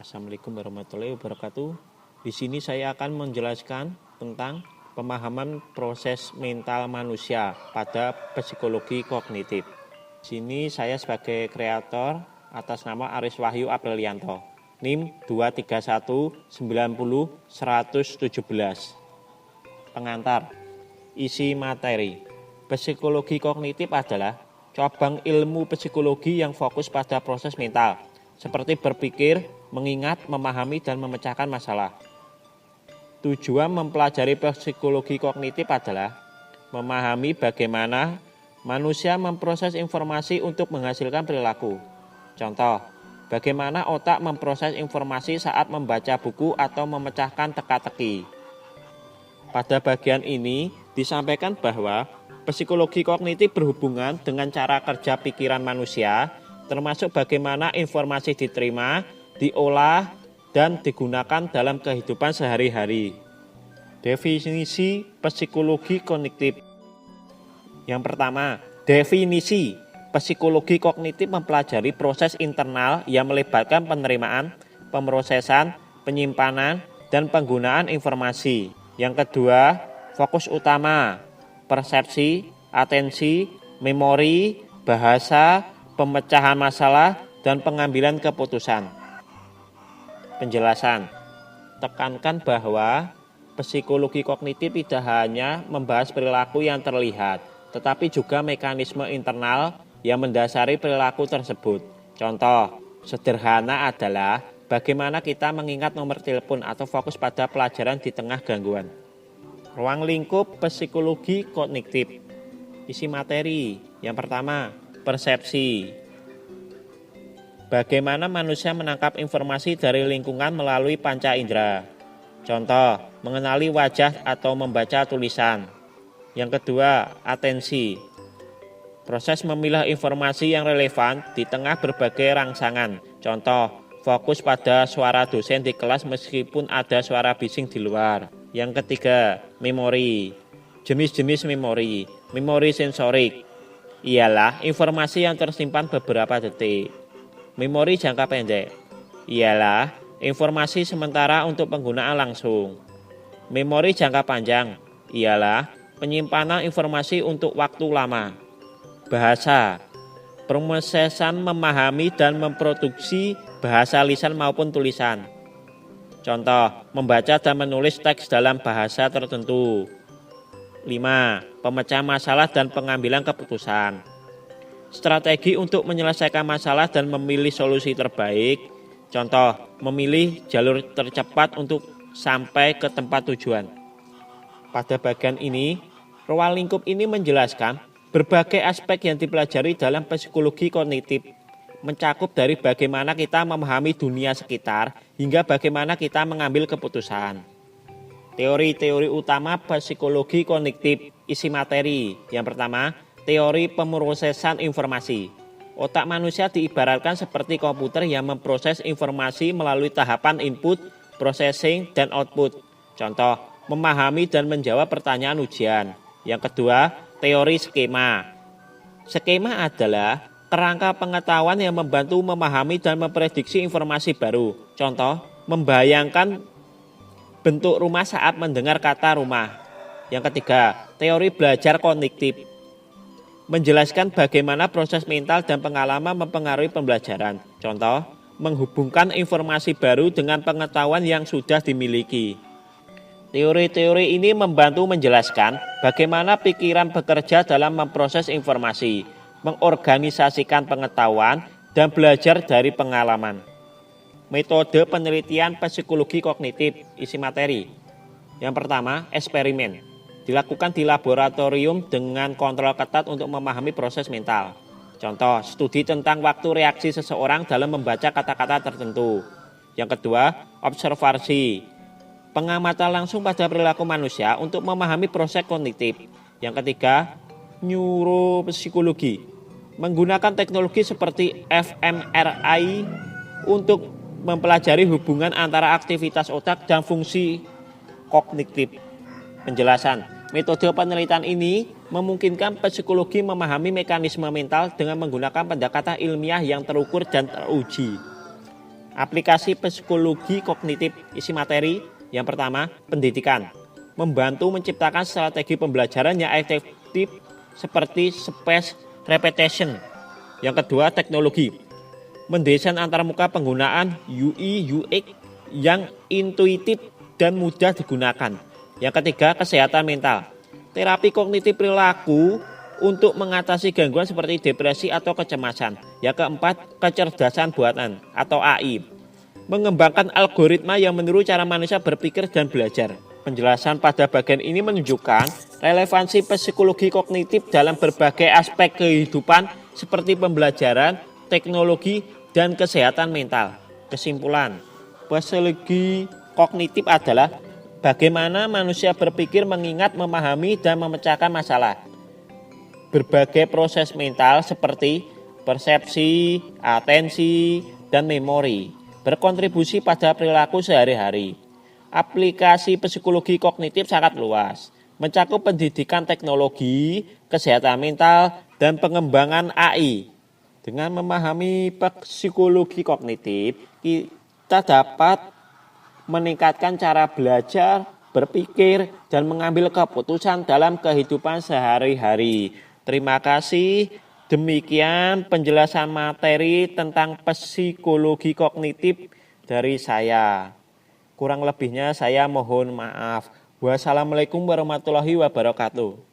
Assalamualaikum warahmatullahi wabarakatuh. Di sini saya akan menjelaskan tentang pemahaman proses mental manusia pada psikologi kognitif. Di sini saya sebagai kreator atas nama Aris Wahyu Aprilianto. NIM 231900117. Pengantar. Isi materi. Psikologi kognitif adalah cabang ilmu psikologi yang fokus pada proses mental, seperti berpikir, mengingat, memahami, dan memecahkan masalah. Tujuan mempelajari psikologi kognitif adalah memahami bagaimana manusia memproses informasi untuk menghasilkan perilaku. Contoh, bagaimana otak memproses informasi saat membaca buku atau memecahkan teka-teki. Pada bagian ini disampaikan bahwa psikologi kognitif berhubungan dengan cara kerja pikiran manusia, termasuk bagaimana informasi diterima, diolah, dan digunakan dalam kehidupan sehari-hari. Definisi psikologi kognitif. Yang pertama, definisi psikologi kognitif mempelajari proses internal yang melibatkan penerimaan, pemrosesan, penyimpanan, dan penggunaan informasi. Yang kedua, fokus utama, persepsi, atensi, memori, bahasa, pemecahan masalah, dan pengambilan keputusan. Penjelasan. Tekankan bahwa psikologi kognitif tidak hanya membahas perilaku yang terlihat, tetapi juga mekanisme internal yang mendasari perilaku tersebut. Contoh sederhana adalah bagaimana kita mengingat nomor telepon atau fokus pada pelajaran di tengah gangguan. Ruang lingkup psikologi kognitif. Isi materi. Yang pertama, persepsi. Bagaimana manusia menangkap informasi dari lingkungan melalui panca indera. Contoh, mengenali wajah atau membaca tulisan. Yang kedua, atensi. Proses memilah informasi yang relevan di tengah berbagai rangsangan. Contoh, fokus pada suara dosen di kelas meskipun ada suara bising di luar. Yang ketiga, memori. Jenis-jenis memori. Memori sensorik ialah informasi yang tersimpan beberapa detik. Memori jangka pendek ialah informasi sementara untuk penggunaan langsung. Memori jangka panjang ialah penyimpanan informasi untuk waktu lama. Bahasa. Prosesan memahami dan memproduksi bahasa lisan maupun tulisan. Contoh, membaca dan menulis teks dalam bahasa tertentu. 5. Pemecah masalah dan pengambilan keputusan. Strategi untuk menyelesaikan masalah dan memilih solusi terbaik. Contoh, memilih jalur tercepat untuk sampai ke tempat tujuan. Pada bagian ini, ruang lingkup ini menjelaskan berbagai aspek yang dipelajari dalam psikologi kognitif, mencakup dari bagaimana kita memahami dunia sekitar hingga bagaimana kita mengambil keputusan. Teori-teori utama psikologi kognitif. Isi materi. Yang pertama, teori pemrosesan informasi. Otak manusia diibaratkan seperti komputer yang memproses informasi melalui tahapan input, processing, dan output. Contoh, memahami dan menjawab pertanyaan ujian. Yang kedua, teori skema. Skema adalah kerangka pengetahuan yang membantu memahami dan memprediksi informasi baru. Contoh, membayangkan bentuk rumah saat mendengar kata rumah. Yang ketiga, teori belajar kognitif. Menjelaskan bagaimana proses mental dan pengalaman mempengaruhi pembelajaran. Contoh, menghubungkan informasi baru dengan pengetahuan yang sudah dimiliki. Teori-teori ini membantu menjelaskan bagaimana pikiran bekerja dalam memproses informasi, mengorganisasikan pengetahuan, dan belajar dari pengalaman. Metode penelitian psikologi kognitif. Isi materi. Yang pertama, eksperimen. Dilakukan di laboratorium dengan kontrol ketat untuk memahami proses mental. Contoh, studi tentang waktu reaksi seseorang dalam membaca kata-kata tertentu. Yang kedua, observasi. Pengamatan langsung pada perilaku manusia untuk memahami proses kognitif. Yang ketiga, neuropsikologi. Menggunakan teknologi seperti fMRI untuk mempelajari hubungan antara aktivitas otak dan fungsi kognitif. Penjelasan. Metode penelitian ini memungkinkan psikologi memahami mekanisme mental dengan menggunakan pendekatan ilmiah yang terukur dan teruji. Aplikasi psikologi kognitif isi materi. Yang pertama, pendidikan. Membantu menciptakan strategi pembelajaran yang efektif seperti spaced repetition. Yang kedua, teknologi. Mendesain antarmuka penggunaan UI UX yang intuitif dan mudah digunakan. Yang ketiga, kesehatan mental. Terapi kognitif perilaku untuk mengatasi gangguan seperti depresi atau kecemasan. Yang keempat, kecerdasan buatan atau AI. Mengembangkan algoritma yang meniru cara manusia berpikir dan belajar. Penjelasan pada bagian ini menunjukkan relevansi psikologi kognitif dalam berbagai aspek kehidupan seperti pembelajaran, teknologi, dan kesehatan mental. Kesimpulan, psikologi kognitif adalah bagaimana manusia berpikir, mengingat, memahami, dan memecahkan masalah. Berbagai proses mental seperti persepsi, atensi, dan memori berkontribusi pada perilaku sehari-hari. Aplikasi psikologi kognitif sangat luas, mencakup pendidikan teknologi, kesehatan mental, dan pengembangan AI. Dengan memahami psikologi kognitif, kita dapat meningkatkan cara belajar, berpikir, dan mengambil keputusan dalam kehidupan sehari-hari. Terima kasih. Demikian penjelasan materi tentang psikologi kognitif dari saya. Kurang lebihnya saya mohon maaf. Wassalamualaikum warahmatullahi wabarakatuh.